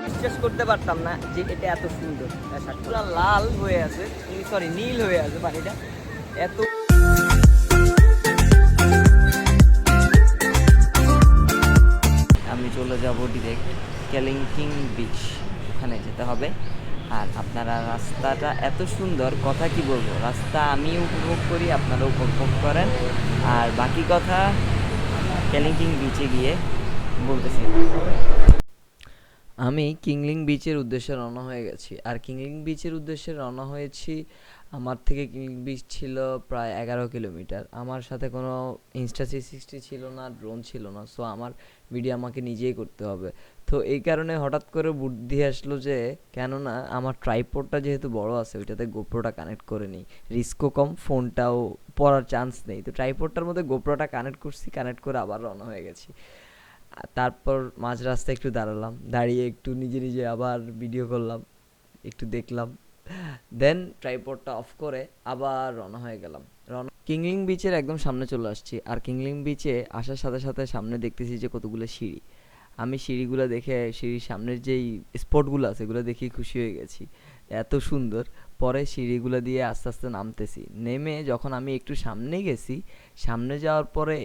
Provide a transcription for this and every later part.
বিশ্বাস করতে পারতাম না যে এটা এত সুন্দর, পুরো লাল হয়ে আছে, সরি নীল হয়ে আছে পানিটা এত। আমি চলে যাব ডিরেক্ট কালিম্পং বিচ, ওখানে যেতে হবে। আর আপনারা রাস্তাটা এত সুন্দর, কথা কি বলবো, রাস্তা আমি উপভোগ করি, আপনারা উপভোগ করেন। আর বাকি কথা কালিম্পং বিচে গিয়ে বলতেছি। আমি কিংলিং বিচের উদ্দেশ্যে রওনা হয়ে গেছি। আর কিংলিং বিচের উদ্দেশ্যে রওনা হয়েছি, আমার থেকে কিংলিং বিচ ছিল প্রায় 11 কিলোমিটার। আমার সাথে কোনো Insta360 ছিল না, ড্রোন ছিল না, সো আমার ভিডিও আমাকে নিজেই করতে হবে। তো এই কারণে হঠাৎ করে বুদ্ধি আসলো যে কেননা আমার ট্রাইপডটা যেহেতু বড় আছে, ওইটাতে গোপ্রোটা কানেক্ট করে নিই, রিস্কও কম, ফোনটাও পড়ার চান্স নেই। তো ট্রাইপডটার মধ্যে গোপ্রোটা কানেক্ট করছি, কানেক্ট করে আবার রওনা হয়ে গেছি। তারপর মাঝ রাস্তায় একটু দাঁড়ালাম, দাঁড়িয়ে একটু নিজে নিজে আবার ভিডিও করলাম, একটু দেখলাম, দেন ট্রাইপডটা অফ করে আবার রওনা হয়ে গেলাম। কিংলিং বিচের একদম সামনে চলে আসছি। আর কিংলিং বিচে আসার সাথে সাথে সামনে দেখতেছি যে কতগুলো সিঁড়ি। আমি সিঁড়িগুলো দেখে, সিঁড়ির সামনের যেই স্পটগুলো আছে এগুলো দেখে খুশি হয়ে গেছি, এত সুন্দর। পরে সিঁড়িগুলো দিয়ে আস্তে আস্তে নামতেছি, নেমে যখন আমি একটু সামনে গেছি, সামনে যাওয়ার পরে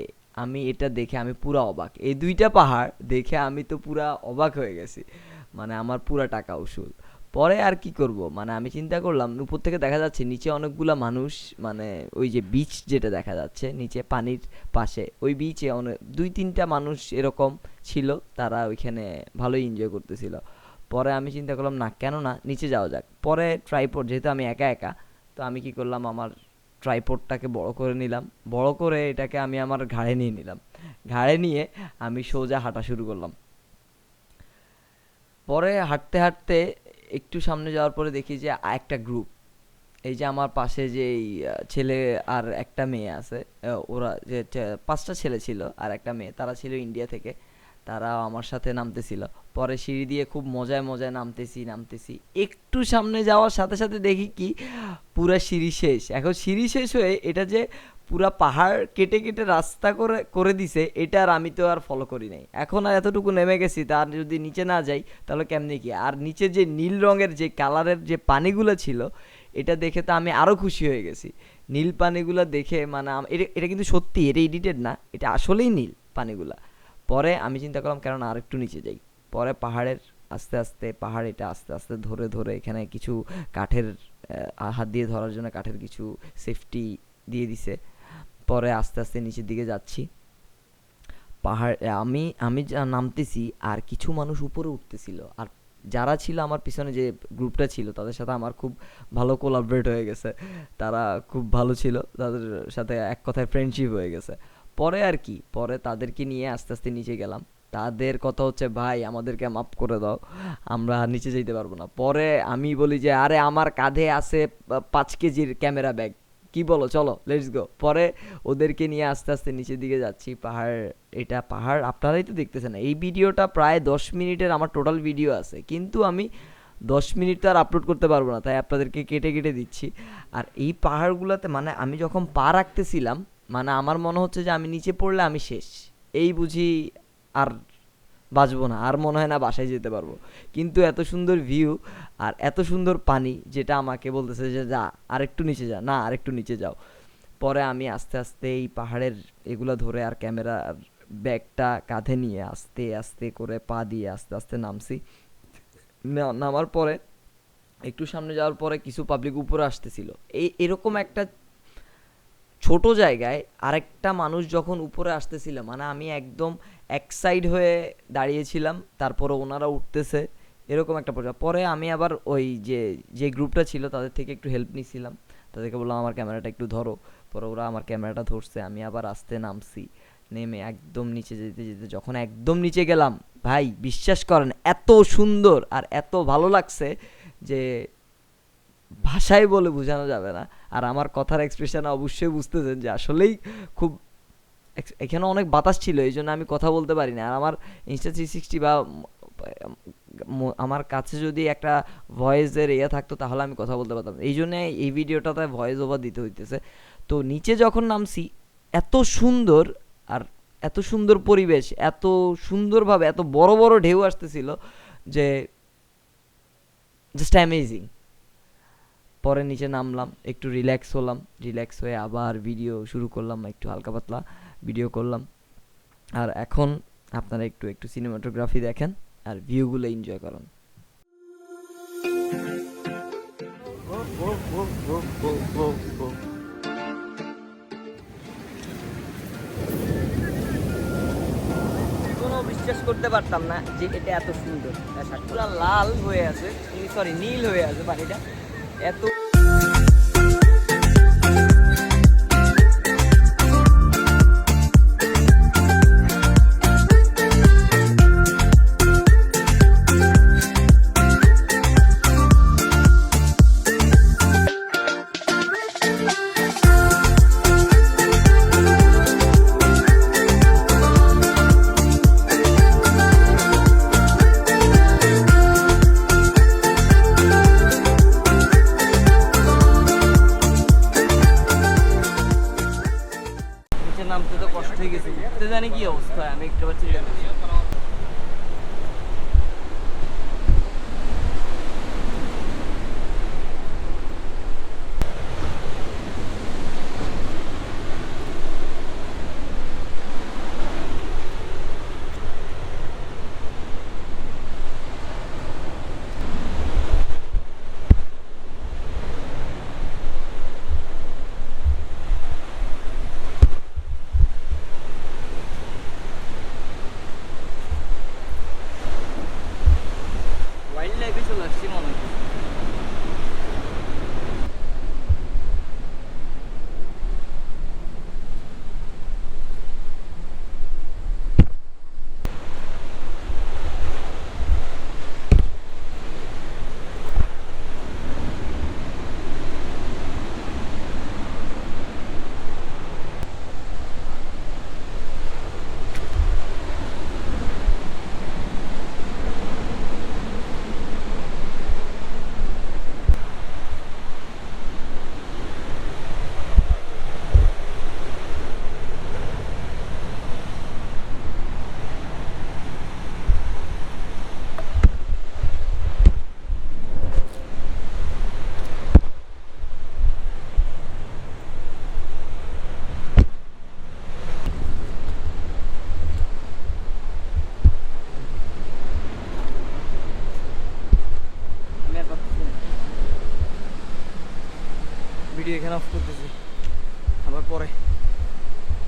আমি এটা দেখে আমি পুরা অবাক। এই দুইটা পাহাড় দেখে আমি তো পুরা অবাক হয়ে গেছি, মানে আমার পুরা টাকা উসুল। পরে আর কি করব, মানে আমি চিন্তা করলাম, উপর থেকে দেখা যাচ্ছে নিচে অনেকগুলা মানুষ, মানে ওই যে বিচ যেটা দেখা যাচ্ছে নিচে পানির পাশে, ওই বিচে অনেক 2-3টা মানুষ এরকম ছিল, তারা ওইখানে ভালোই এনজয় করতেছিল। পরে আমি চিন্তা করলাম না, কেন না নিচে যাওয়া যাক। পরে ট্রাইপড, যেহেতু আমি একা একা, তো আমি কি করলাম, আমার ট্রাইপডটাকে বড় করে নিলাম, বড় করে এটাকে আমি আমার ঘাড়ে নিয়ে নিলাম, ঘাড়ে নিয়ে আমি সোজা হাঁটা শুরু করলাম। পরে হাঁটতে হাঁটতে একটু সামনে যাওয়ার পরে দেখি যে একটা গ্রুপ, এই যে আমার পাশে যে ছেলে আর একটা মেয়ে আছে, ওরা যে 5টা ছেলে ছিল আর একটা মেয়ে, তারা ছিল ইন্ডিয়া থেকে, তারা আমার সাথে নামতেছিল। পরে সিঁড়ি দিয়ে খুব মজায় মজায় নামতেছি নামতেছি, একটু সামনে যাওয়ার সাথে সাথে দেখি কি পুরা সিঁড়ি শেষ। এখন সিঁড়ি শেষ হয়ে এটা যে পুরা পাহাড় কেটে কেটে রাস্তা করে করে দিছে, এটা আর আমি তো আর ফলো করি নাই। এখন আর এতটুকু নেমে গেছি, তার যদি নিচে না যাই তাহলে কেমনে কি। আর নিচে যে নীল রঙের যে কালারের যে পানিগুলো ছিল, এটা দেখে তো আমি আরও খুশি হয়ে গেছি। নীল পানিগুলো দেখে, মানে এটা এটা কিন্তু সত্যি, এটা এডিটেড না, এটা আসলেই নীল পানিগুলা। পরে আমি চিন্তা করলাম কেননা আর একটু নিচে যাই। পরে পাহাড়ের আস্তে আস্তে, পাহাড় এটা আস্তে আস্তে ধরে ধরে এখানে কিছু কাঠের, হাত দিয়ে ধরার জন্য কাঠের কিছু সেফটি দিয়ে দিছে। পরে আস্তে আস্তে নিচের দিকে যাচ্ছি। পাহাড়, আমি আমি যা নামতেছি আর কিছু মানুষ উপরে উঠতেছিল। আর যারা ছিল আমার পিছনে, যে গ্রুপটা ছিল, তাদের সাথে আমার খুব ভালো কোলাবরেট হয়ে গেছে, তারা খুব ভালো ছিল, তাদের সাথে এক কথায় ফ্রেন্ডশিপ হয়ে গেছে। পরে আর কি, পরে তাদেরকে নিয়ে আস্তে আস্তে নিচে গেলাম। তাদের কথা হচ্ছে, ভাই আমাদেরকে মাফ করে দাও, আমরা আর নিচে যেতে পারবো না। পরে আমি বলি যে আরে আমার কাঁধে আছে 5 কেজির ক্যামেরা ব্যাগ, কি বলো, চলো লেটস গো। পরে ওদেরকে নিয়ে আস্তে আস্তে নিচের দিকে যাচ্ছি। পাহাড়, এটা পাহাড় আপনারাই তো দেখতেছেন। এই ভিডিওটা প্রায় 10 মিনিটের আমার টোটাল ভিডিও আছে, কিন্তু আমি 10 মিনিট তো আর আপলোড করতে পারবো না, তাই আপনাদেরকে কেটে কেটে দিচ্ছি। আর এই পাহাড়গুলোতে, মানে আমি যখন পা রাখতেছিলাম, মানে আমার মনে হচ্ছে যে আমি নিচে পড়লে আমি শেষ, এই বুঝি আর বাঁচবো না, আর মনে হয় না বাসায় যেতে পারবো। কিন্তু এত সুন্দর ভিউ আর এত সুন্দর পানি, যেটা আমাকে বলতেছে যে যা আরেকটু নিচে যা, না আরেকটু নিচে যাও। পরে আমি আস্তে আস্তে এই পাহাড়ের এগুলো ধরে আর ক্যামেরার ব্যাগটা কাঁধে নিয়ে আস্তে আস্তে করে পা দিয়ে আস্তে আস্তে নামছি। নামার পরে একটু সামনে যাওয়ার পরে কিছু পাবলিক উপরে আসতেছিল। এরকম একটা ছোট জায়গায় আরেকটা মানুষ যখন উপরে আসতেছিল, মানে আমি একদম এক সাইড হয়ে দাঁড়িয়েছিলাম, তারপরে ওনারা উঠতেছে, এরকম একটা পর্যায়ে। পরে আমি আবার ওই যে যে গ্রুপটা ছিল তাদের থেকে একটু হেল্প নিছিলাম, তাদেরকে বললাম আমার ক্যামেরাটা একটু ধরো। পরে ওরা আমার ক্যামেরাটা ধরছে, আমি আবার আস্তে নামছি, নেমে একদম নিচে যেতে যেতে যখন একদম নিচে গেলাম, ভাই বিশ্বাস করেন এত সুন্দর আর এত ভালো লাগছে যে ভাষায় বলে বোঝানো যাবে না। আর আমার কথার এক্সপ্রেশন অবশ্যই বুঝতেছেন যে আসলেই খুব, এখানে অনেক বাতাস ছিল, এই জন্য আমি কথা বলতে পারি না। আর আমার Insta360 বা আমার কাছে যদি একটা ভয়েসের ইয়ে থাকতো তাহলে আমি কথা বলতে পারতাম, এই জন্য এই ভিডিওটাতে ভয়েস ওভার দিতে হইতেছে। তো নিচে যখন নামছি, এত সুন্দর আর এত সুন্দর পরিবেশ, এত সুন্দরভাবে এত বড় বড় ঢেউ আসতেছিল যে জাস্ট অ্যামেজিং। পরে নিচে নামলাম, একটু রিল্যাক্স হলাম, রিল্যাক্স হয়ে আবার ভিডিও শুরু করলাম, একটু হালকা পাতলা ভিডিও করলাম। আর এখন আপনারা একটু একটু সিনেমাটোগ্রাফি দেখেন আর ভিউগুলো এনজয় করুন। কোনো বিশ্বাস করতে পারতাম না যে এটা এত সুন্দর, পুরা লাল হয়ে আছে, সরি নীল হয়ে আছে পানিটা, এত নামতে তো কষ্ট হয়ে গেছে, উঠতে জানি কি অবস্থা, আমি একটু পাচ্ছি। ওয়াইল্ড লাইফে চলে আসছি মনে হয়। ভিডিও এখানে অফ করতেছি, আবার পরে